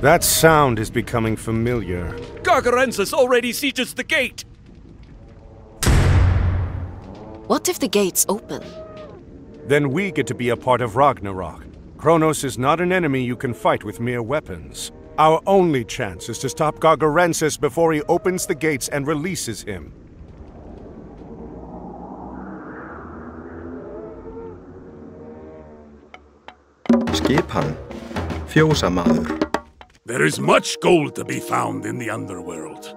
That sound is becoming familiar. Gargarensis already sieges the gate! What if the gates open? Then we get to be a part of Ragnarok. Kronos is not an enemy you can fight with mere weapons. Our only chance is to stop Gargarensis before he opens the gates and releases him. Skipan, fjósamaður. There is much gold to be found in the underworld.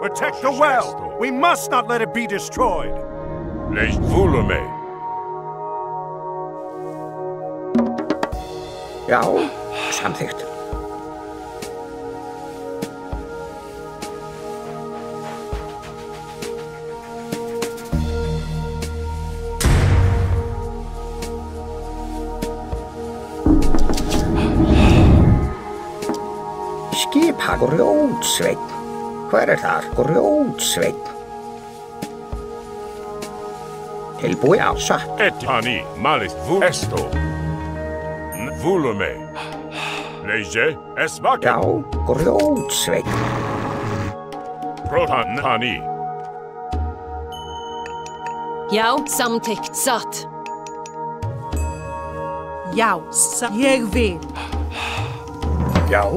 Protect the well! We must not let it be destroyed! Leist Vulume. Já, samþykkt. Skipa grjótsveinn. Hver þar? Grjótsveinn. Tilbúið á satt. Etani, malist Esto. Vulume. Leise, Esvake. Já, grjótsveinn. Protani. Já, samtykt, satt. Já, ég vil. Já.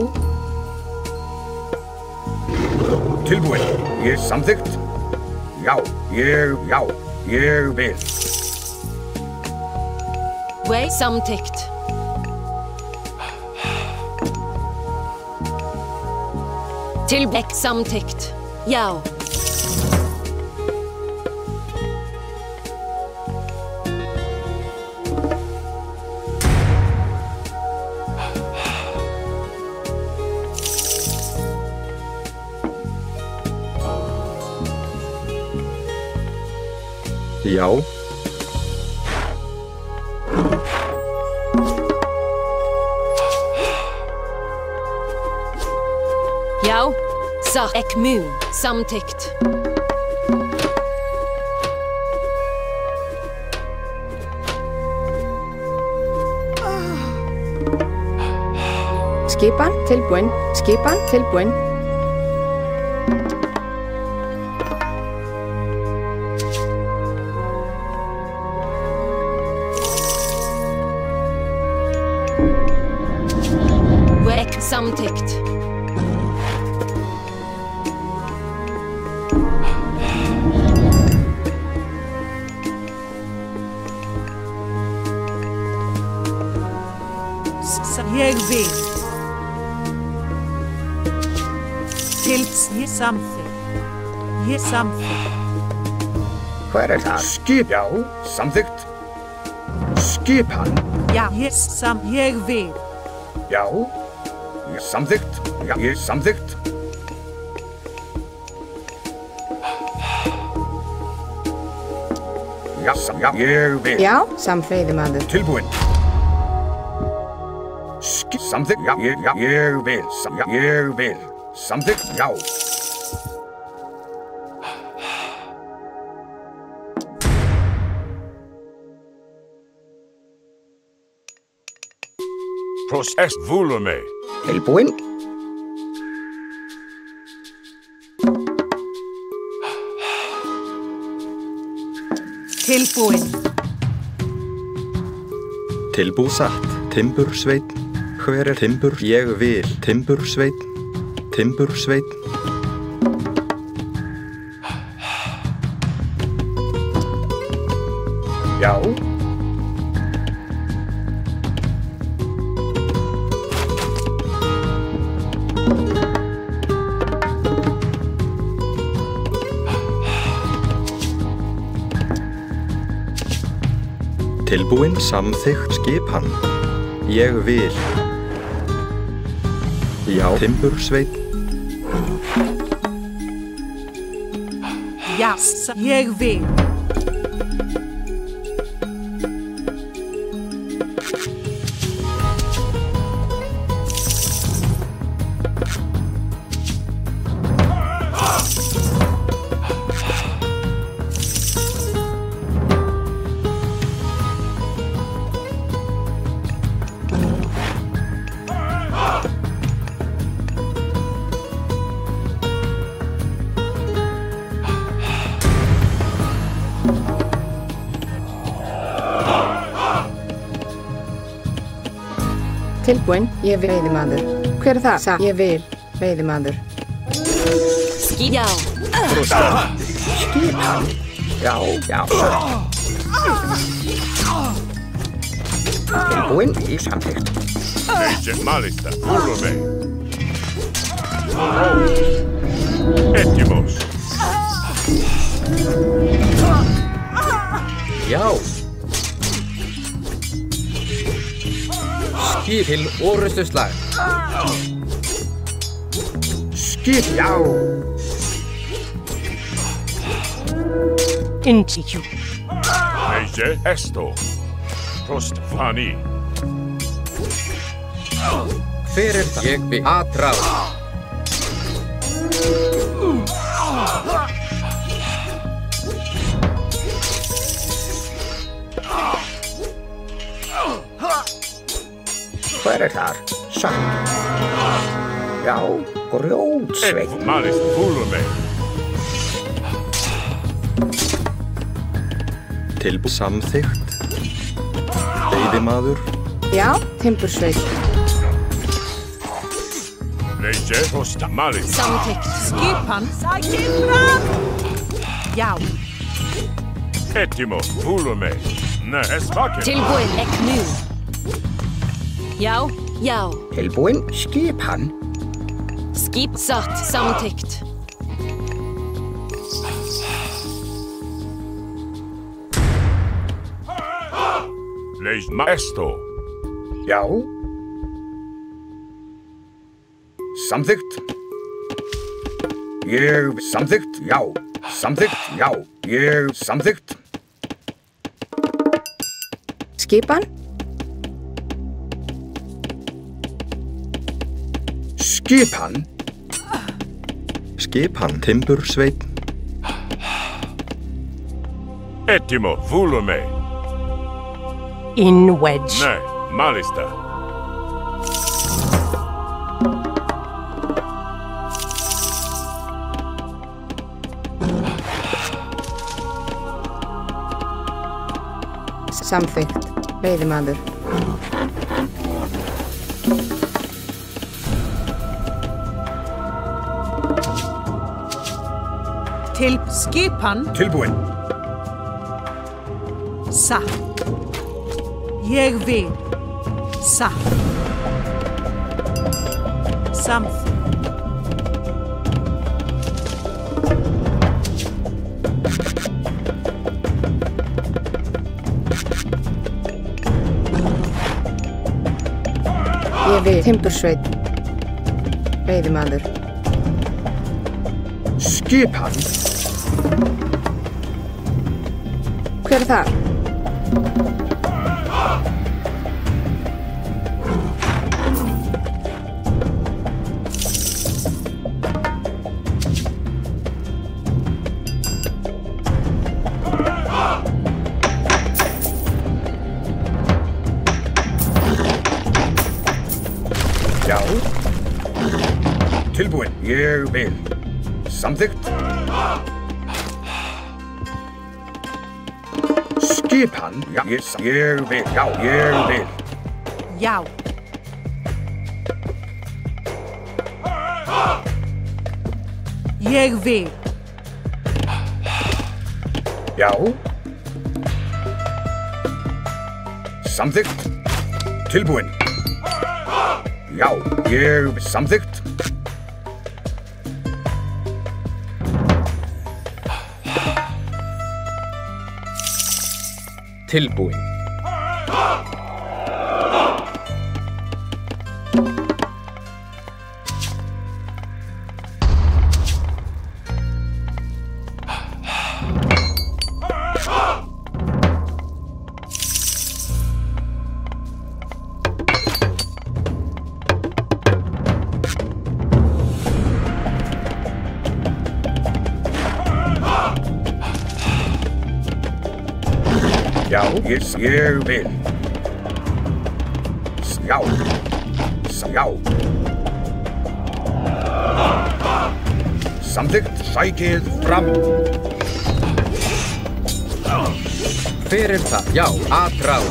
Tilbúið. Ég samþykkt. Já, ég vil. Way samtykt. Tilbäck samtykt. Ja. Já. Ja. Sa ekmun samtykt. Skipan tilbúin. Skipan tilbúin. Wek samtykt. Jeg vil. Ég samþykkt. Ég samþykkt. Hver þar? Skip, já, samþykkt. Skipan. Já, ég vil. Já, ég samþykkt. Já, ég samþykkt. Já, ég vil. Já, samfeyðumaður. Tilbúinn. Samþykkt. Já, ég vil. Ég vil. Samþykkt. Já. Process Vulume. Tilbúinn. Tilbúinn. Tilbúsatt. Timbursveinn. Hver timbur? Ég vil. Timbursveinn. Timbursveinn. Já. Tilbúinn samþykkt skipan. Ég vil. Já, timbursveinn. Já, ég vil. Tilbúin, ég vil veiðimaður. Hver það? Satt, ég vil veiðimaður. Já. Skipan. Já, já. Tilbúin í samþykkt. Legge malista, follow me. Etimos. Já. Skip til orustuslag. Skip, já. Intiku. Legge esto. Prost fani. Hver það? Ég vil atráð. Hver þar? Satt. Já, grjótsveit. Malista, follow me. Til samþykkt. Veiðimaður. Já, timbursveit. Legge prost malista. Samtykt. Skipan sækir fram. Já. Etimo, follow me. Ne, esvaken. Tilbúin. Ek nu. Já. Já. Tilbúin, skipan. Skip. Satt. Samtykt. Legge maesto. Já. Samþykkt. Ég samþykkt, já. Samþykkt, já. Ég samþykkt. Skipan? Skipan. Skipan. Timbursveit. Etimo, follow me. In wedge. Ne, malista. Samþykkt, veiðimaður. Til skipan. Tilbúin. Satt. Ég vil. Satt. Samþykkt. Ég vil timbursveit. Veiðimaður. Skipan. Hver það? Já. Tilbúin. Ég vil. Samþykkt. Skipan. Já, ég vil. Já, ég vil. Já. Ég vil. Já. Samþykkt. Tilbúin. Já, ég samþykkt. Tilbúin. Já, ég vil. Já. Já. Samþykkt, sækið fram. Hver það? Já, atráð.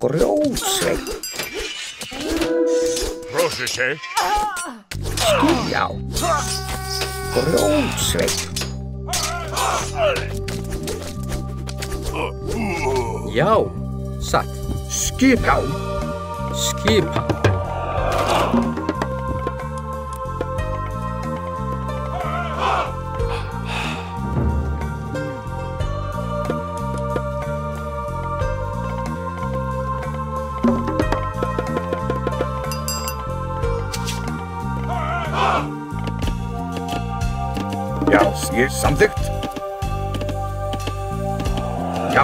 Grjótsveinn. Processé. Já. Grjótsveinn. Já, satt. Skipan. Skipan. Já, ég samþykkt. Já.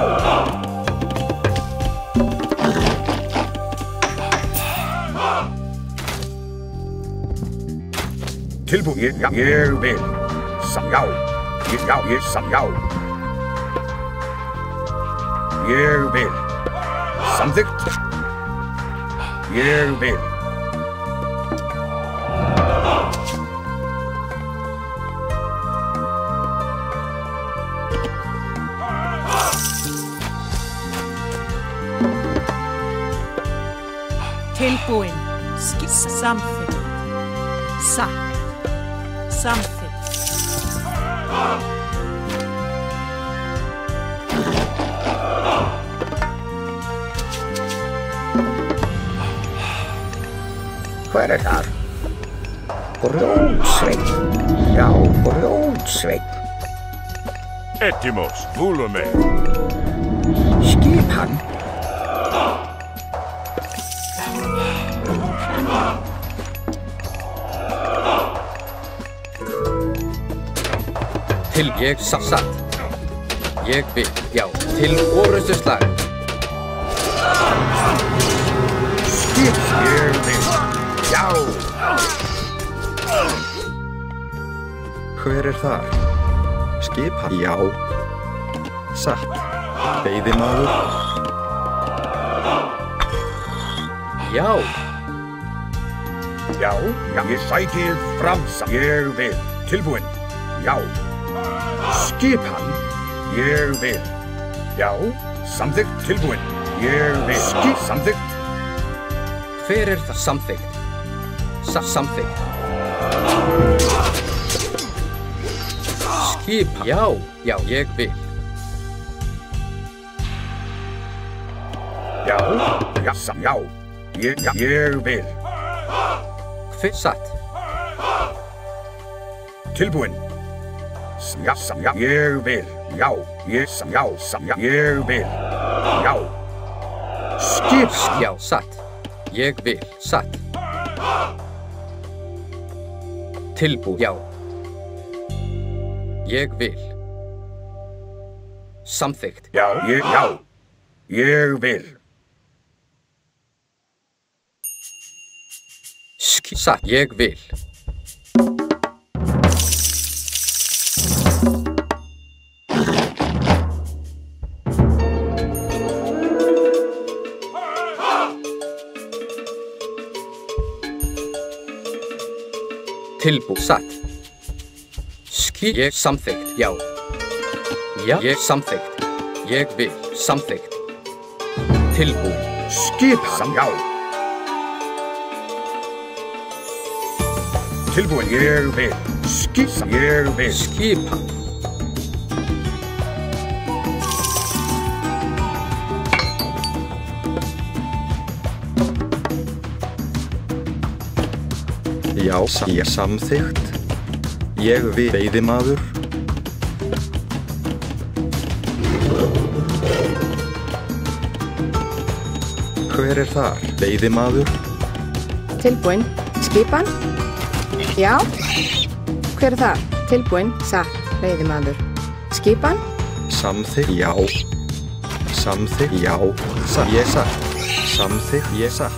Tilbúið, já, ég vil. Já, ég já. Ég vil. Samþykkt. Ég vil. Tilbúin. Samþykkt. Satt. Samþykkt. Hver þar? Grjótsveinn. Já, grjótsveinn. Ettimos, vulume. Skipan. Til ég satt. Ég vil, já, til orrustuslag. Skip, ég vil. Já. Hver þar? Skipan. Já. Satt. Veiðimaður. Já. Já, ég sækið fram. Ég vil. Tilbúin. Já. Skipan. Ég vil. Já. Samþykkt. Tilbúin. Ég vil. Skip. Samþykkt. Hver það? Samþykkt. Samþykkt. Skipan. Já, ég vil. Já. Ég vil. Hver satt? Tilbúin. Já, ég vil. Já, ég vil. Já. Skip. Já, satt. Ég vil, satt. Tilbú, já. Ég vil. Samþykkt. Já. Ég vil. Satt, ég vil. Tilbú, satt. Ég samþykkt, já. Já, ég samþykkt. Ég vil, samþykkt. Tilbú. Skipan. Já. Tilbúin. Ég vil. Skipan. Ég vil. Skipan. Já, ég samþykkt. Ég vil. Veiðimaður. Hver þar? Veiðimaður. Tilbúin. Skipan. Já. Hver það? Tilbúin. Satt. Veiðimaður. Skipan. Samþykkt. Já. Samþykkt. Já. Satt. Ég satt. Samþykkt. Ég satt.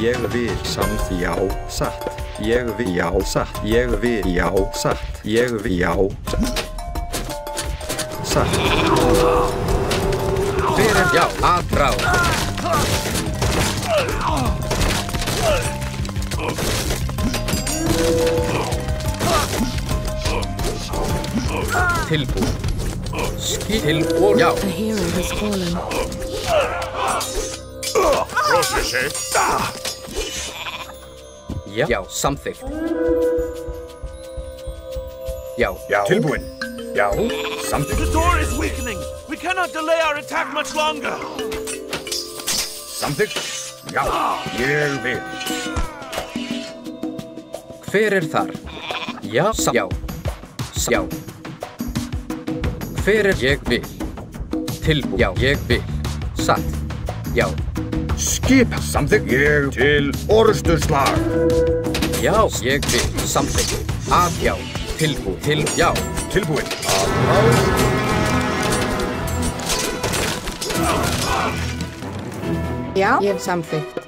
Ég vil. Samþykkt. Já. Satt. Ég vil. Já. Satt. Ég vil. Já. Satt. Ég vil. Já. Satt. Fyrir. Já. Aðbrá. Tilbú. Tilbú. Já. A hero has fallen. Já, samþykkt. Já. Tilbúin. Já, samþykkt. The door is weakening. We cannot delay our attack much longer. Samþykkt. Já, ég vil. Hver þar? Já. Já. Hver ég vil? Tilbúin. Já, ég vil. Satt. Já. Skipa. Samþykkt. Ég til orustuslag. Já, ég vil. Samþykkt. Að já. Tilbúin. Til já. Tilbúin. Já, ég hef samþykkt.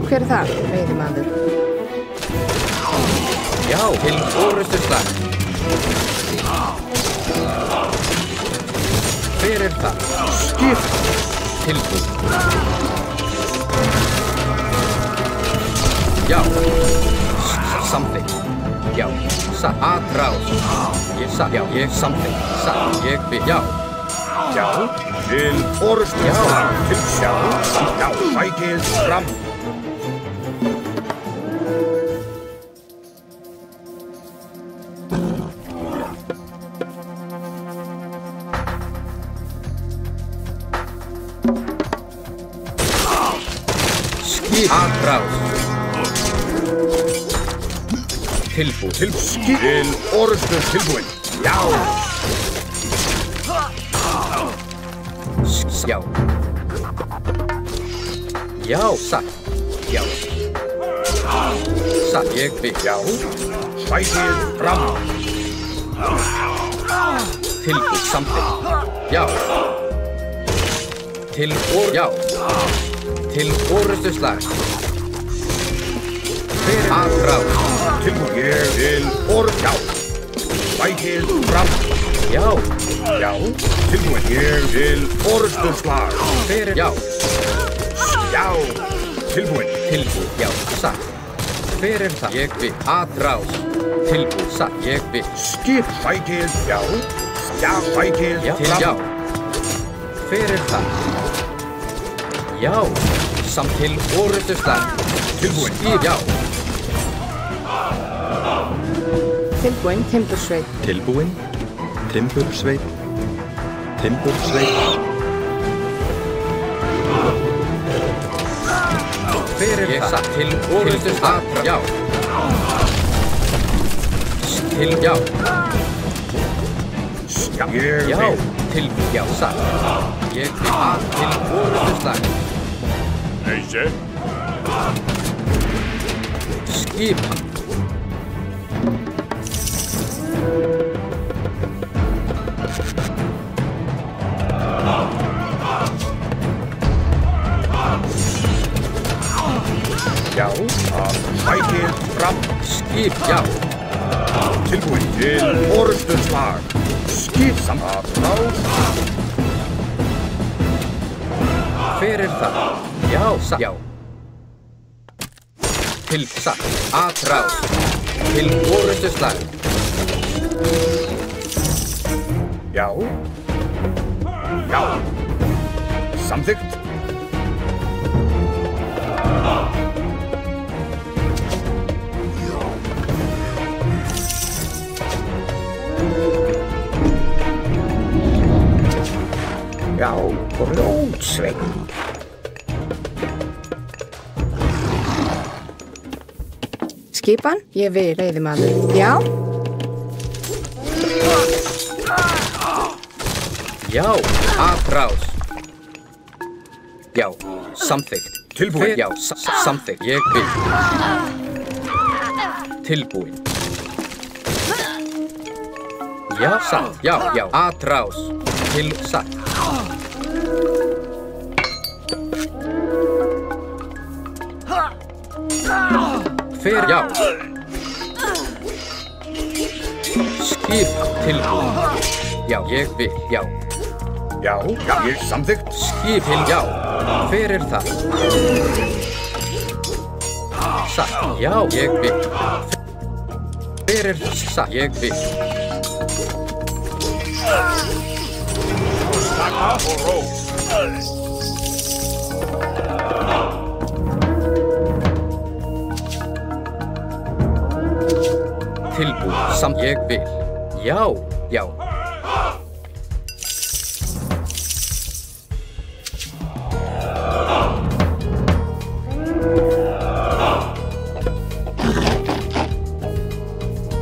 Hver það, veiðimaður? Já, til orustuslag. Hver það? Skip. Tilbúin. Já. Samþykkt. Já. Aðráð. Já, ég samþykkt. Ég vil. Já. Já, til orustuslag. Til sjá. Já, fækið fram. Aðráð. Tilbúin. Til orustu tilbúin. Já. Já. Já, satt. Já. Satt, ég vil. Já. Fækið fram. Tilbúin, samþykkt. Já. Já. Til orustuslag. Aðráð. Tilbúin. Ég til orust. Já. Fækið fram. Já. Já. Tilbúin. Ég til orustuslag. Já. Já. Tilbúin. Tilbúin. Já. Satt. Hver það? Ég vil. Aðráð. Tilbúin. Satt. Ég vil. Skip. Fækið. Já. Já. Fækið fram. Já. Hver það? Já. Samt til orustuslag. Tilbúin. Skip. Já. Tilbúin, timbursveit. Tilbúin. Timbursveit. Timbursveit. Hver það? Satt til orustuslag. Já. Til já. Ég Já. vil. Til já. Satt. Ég vil að til orustuslag. Eise. Skipa. Já. Fækið fram. Skip, já. Tilbúin. Til orustuslag. Skip samt. Hver það? Já, satt. Já. Til satt. Aðráð. Til orustuslag. Já. Já. Samþykkt. Já, blótsveik. Skipan, ég vil, veiðimaður. Já. Já, aðráð. Já, samþykkt. Tilbúin. Já, samþykkt. Ég vil. Tilbúin. Já, satt. Já, já, aðráð. Til satt. Hver, já. Skipa, tilbúin. Já, ég vil, já. Já, ég samþykkt. Skip til, já. Hver það? Satt, já, ég vil. Hver satt, ég vil. Slaka og ró. samt ég vil. Já, já.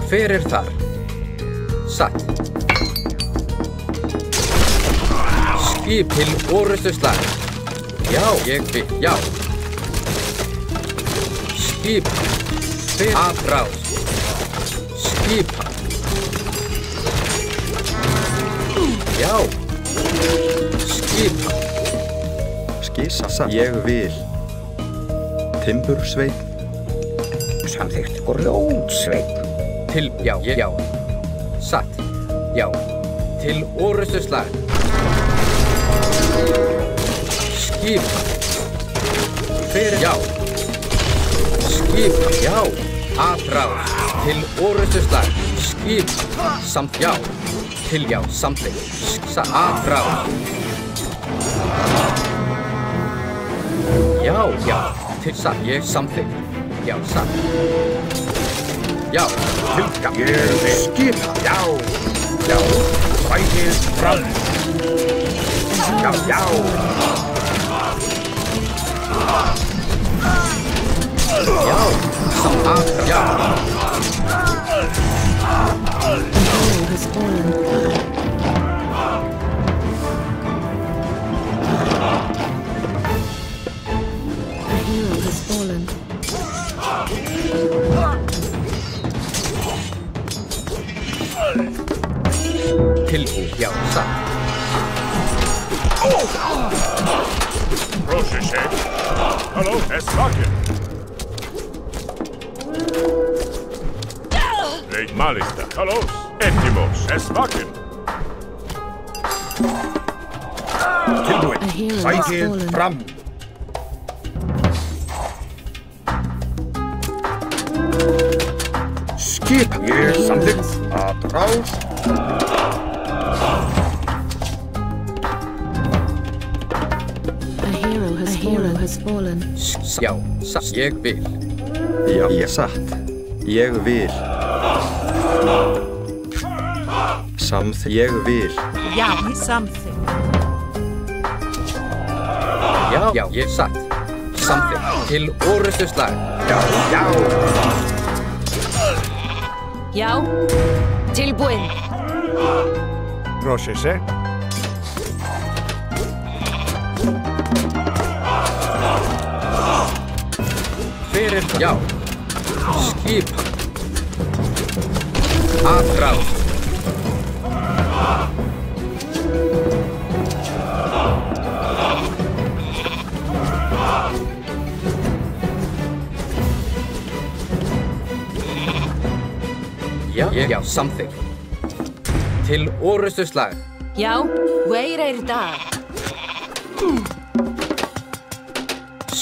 Hver þar? Satt. Skip til orrustuslag. Já, ég vil, já. Skip. Hver aðrás. Skipa. Já. Skipa. Skissa. Ég vil. Timbursveinn. Samþykkt. Grjótsveinn. Til, já, já. Satt. Já. Til orrustuslag. Skipa. Hver, já. Skipa, já. Aðrás. Til orrustuslag. Skipa. Samt, já. Til, já. Samþykkt. Aðrás. Já, já. Til, satt. Ég samþykkt. Já, satt. Já. Til, já. Ég vil skipa. Já. Já. Fætið fram. Já, já. Já. Samt aðrás. Já. Tilbúið, já, satt. Proszę się. Halo, Eswakin. Lej malista. Halo, Etimos, Eswakin. Tilbúið. Fætið fram. Skip. Ég samþykkt. Aðrás. Já, satt. Ég vil. Já, ég satt. Ég vil. Samþykkt. Ég vil. Já, samþykkt. Já, já, ég satt. Samþykkt. Til orrustuslag. Já, já. Já. Tilbúin. Proszę się. Hver það? Já. Skipa. Aðrás. Já, já, samþykkt. Til orrustuslag. Já, hver það?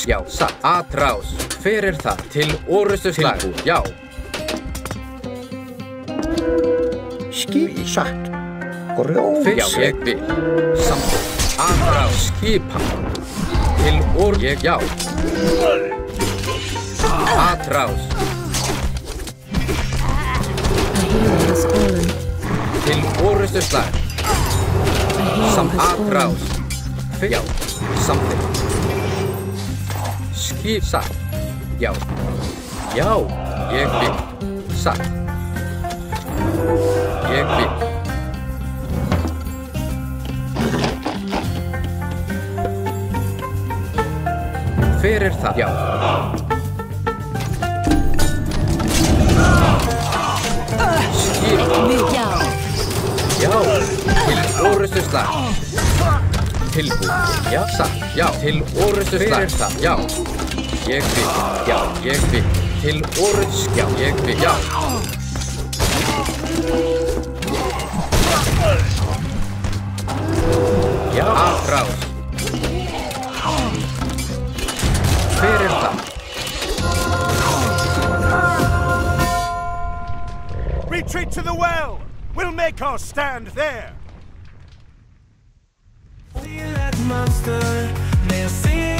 Já, satt. Aðrás. Hver það? Til orrustuslag. Já. Skip. Satt. Já, Grjótsveinn. ég vil. Samþykkt. Aðrás. Skipa. Til já. Aðrás. Til orrustuslag. Samt aðrás. Já, samþykkt. Skip, satt. Já. Já, ég vil. Satt. Ég vil. Hver það? Já. Skip. Já. Já, til orrustuslag. Tilbúið. Já, satt. Já, til orrustuslag. Já. Ég vil. Já, ég vil. Til orrustuslag. Já, ég vil. Já. Já, aðrás. Hver það? Retreat to the well! We'll make our stand there! See that monster, may I see